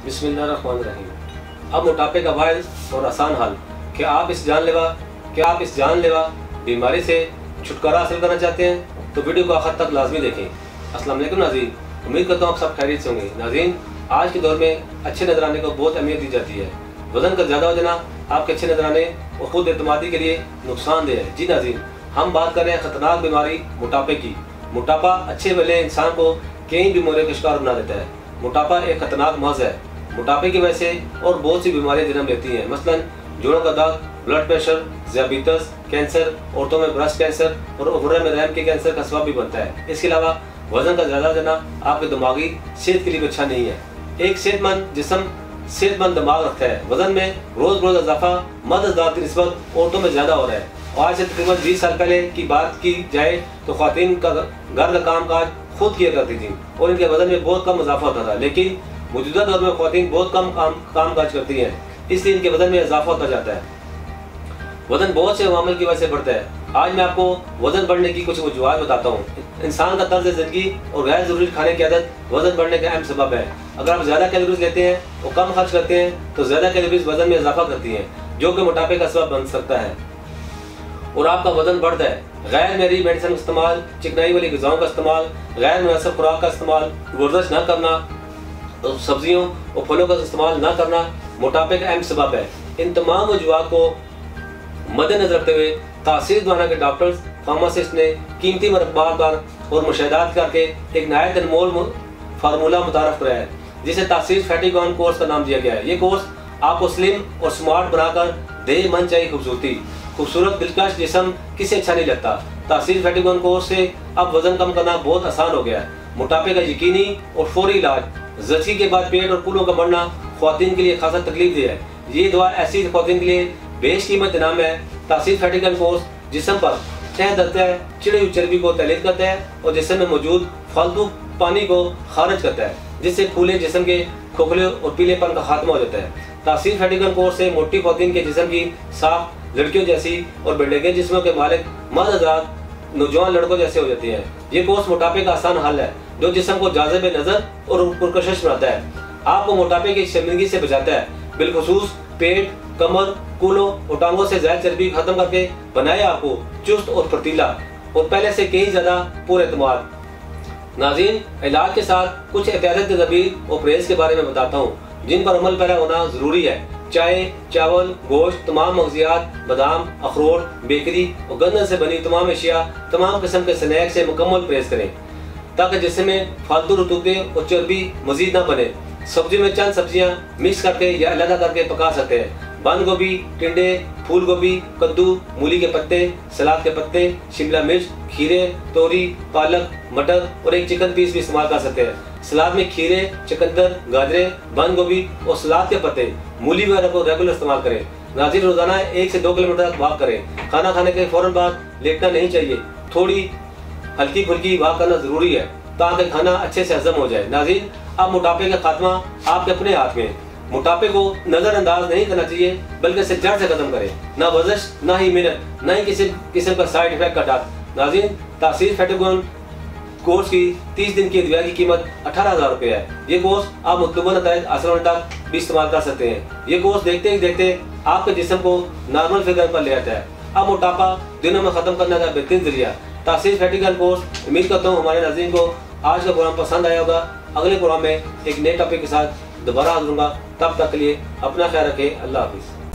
बिस्मिल्लाहिर्रहमानिर्रहीम। अब मोटापे का वाइज और आसान हल कि आप इस जानलेवा बीमारी से छुटकारा हासिल करना चाहते हैं तो वीडियो को आखिर तक लाजमी देखें। अस्सलाम वालेकुम नाज़रीन, उम्मीद करता हूँ आप सब खैरियत से होंगे। नाज़रीन, आज के दौर में अच्छे नजर आने को बहुत अहमियत दी जाती है। वजन का ज़्यादा हो जाना आपके अच्छे नजर आने और खुद एतमादी के लिए नुकसानदेह है। जी नाज़रीन, हम बात कर रहे हैं खतरनाक बीमारी मोटापे की। मोटापा अच्छे भले इंसान को कई बीमारियों का शिकार बना देता है। मोटापा एक खतरनाक मर्ज है। मोटापे की वजह से और बहुत सी बीमारियां जन्म लेती हैं, मसलन जोड़ों का दर्द, ब्लड प्रेशर, ज़ियाबीतस, कैंसर, औरतों में ब्रेस्ट कैंसर और ओवरी में रहम के कैंसर का सबब भी बनता है। इसके अलावा वजन का ज़्यादा जाना आपके दिमागी सेहत के लिए भी अच्छा नहीं है। एक सेहतमंद जिस्म सेहतमंद दिमाग रखता है। वजन में रोज़ रोज़ इजाफा मर्द हज़रात की निस्बत औरतों में ज़्यादा हो रहा है। और आज से तकरीबन 20 साल पहले की बात की जाए तो ख़वातीन का घर का काम काज खुद किया करती थी और इनके वजन में बहुत कम इजाफा होता था। लेकिन मौजूदा दौर में ख़वातीन बहुत कम काम काज करती हैं, इसलिए इनके वजन में इजाफा होता जाता है। वजन बहुत से अवामिल की वजह से बढ़ता है। आज मैं आपको वजन बढ़ने की कुछ वजूहात बताता हूँ। इंसान का तर्ज ज़िंदगी और गैर ज़रूरी खाने की आदत वजन बढ़ने का अहम सबब है। अगर आप ज़्यादा कैलोरीज लेते हैं और कम खर्च करते हैं तो ज़्यादा कैलोरीज वजन में इजाफा करती हैं, जो कि मोटापे का सबब बन सकता है और आपका वजन बढ़ता है। गैर मेरी मेडिसिन का इस्तेमाल, चिकनाई वाली ग़िज़ाओं का इस्तेमाल, गैर मुनासिब खुराक का इस्तेमाल, वर्जिश न करना और सब्जियों और फलों का इस्तेमाल न करना मोटापे का अहम सबब है। इन तमाम वजूहात को मद्देनजर रखते हुए तासीर दवाना के डॉक्टर्स, फार्मासिस्ट ने कीमती मरकबात और मुशाहिदात करके एक नहायत अनमोल फार्मूला मुतारफ कराया है, जिसे तासीर फैटी बर्न कोर्स का नाम दिया गया है। ये कोर्स आपको स्लिम और स्मार्ट बनाकर दे मन चाहिए खूबसूरत दिलकश जिस्म किसे अच्छा नहीं लगता। तासीर फैटी बर्न कोर्स से अब वजन कम करना बहुत आसान हो गया है। मोटापे का यकीनी और फौरी इलाज, ज़च्ची के बाद पेट और कूलों का बढ़ना ख़वातीन के लिए खासा तकलीफ दे है। ये दवा ऐसी ख़वातीन के लिए बेशकीमत इनाम है। तासीर फैटी बर्न कोर्स जिस्म पर तह देता है, चिड़ी हुई चर्बी को तहलील करता है और जिस्म में मौजूद फालतू पानी को खारिज करता है, जिससे फूले जिस्म के खोखले और पीलेपन का खात्मा हो जाता है। तासीर फैटी बर्न कोर्स से मोटी ख़वातीन के जिस्म की साफ लड़कियों जैसी और बेडगे जिस्मों के मालिक मर्द हज़रात नौजवान लड़कों जैसे हो जाते हैं। ये कोर्स मोटापे का आसान हल है, जो जिस्म को जाज़िब नज़र और पुरकशिश बनाता है, आपको मोटापे की शर्मिंदगी से बचाता है। बिलखुसूस पेट, कमर, कूलों और टांगों से ज़्यादा चर्बी खत्म करके बनाए आपको चुस्त और फुर्तीला और पहले से कहीं ज़्यादा पुरएतमाद। नाज़रीन, इलाज के साथ कुछ एहतियाती तदबीर और परहेज़ के बारे में बताता हूँ, जिन पर अमल पैरा होना ज़रूरी है। चाय, चावल, गोश्त, तमाम मग़ज़ियात, बादाम, अखरोट, बेकरी और गंदम से बनी तमाम अशिया, तमाम किस्म के स्नैक्स से मुकम्मल परहेज़ करें ताकि जिस्म में फालतू रतूबें और चर्बी मज़ीद ना बने। सब्जी में चंद सब्जियां मिक्स करके या अलग करके पका सकते हैं। बंद गोभी, टिंडे, फूल गोभी, कद्दू, मूली के पत्ते, सलाद के पत्ते, शिमला मिर्च, खीरे, तोरी, पालक, मटर और एक चिकन पीस भी इस्तेमाल कर सकते हैं। सलाद में खीरे, चुकंदर, गाजरें, बंद गोभी और सलाद के पत्ते, मूली वगैरह को रेगुलर इस्तेमाल करें। नाज़रीन, रोज़ाना 1 से 2 किलोमीटर तक वॉक करें। खाना खाने के फ़ौरन बाद लेटना नहीं चाहिए। थोड़ी हल्की फुल्की वॉक करना ज़रूरी है ताकि खाना अच्छे से हजम हो जाए। नाज़रीन, अब मोटापे का खात्मा आपके अपने हाथ में। मोटापे को नज़रअंदाज नहीं करना चाहिए, बल्कि इसे जड़ से खत्म करें। ना वर्जिश, ना ही मेहनत, ना ही किसी किस्म का साइड इफेक्ट का डर। नाज़रीन, तासीर फैटी बर्न कोर्स की 30 दिन की दवा की कीमत 18,000 रुपये है। ये कोर्स आप मुतलूबा नताइज हासिल होने तक भी इस्तेमाल कर सकते हैं। ये कोर्स देखते ही देखते आपके जिस्म को नॉर्मल फिगर पर ले आता है। अब मोटापा दिनों में ख़त्म करने का बेहतरीन जरिया तासीर फैटी बर्न कोर्स। उम्मीद करता हूँ हमारे नाज़रीन को आज का प्रोग्राम पसंद आया होगा। अगले प्रोग्राम में एक नए टॉपिक के साथ दोबारा हाजिर होऊंगा। तब तक के लिए अपना ख्याल रखें। अल्लाह हाफिज़।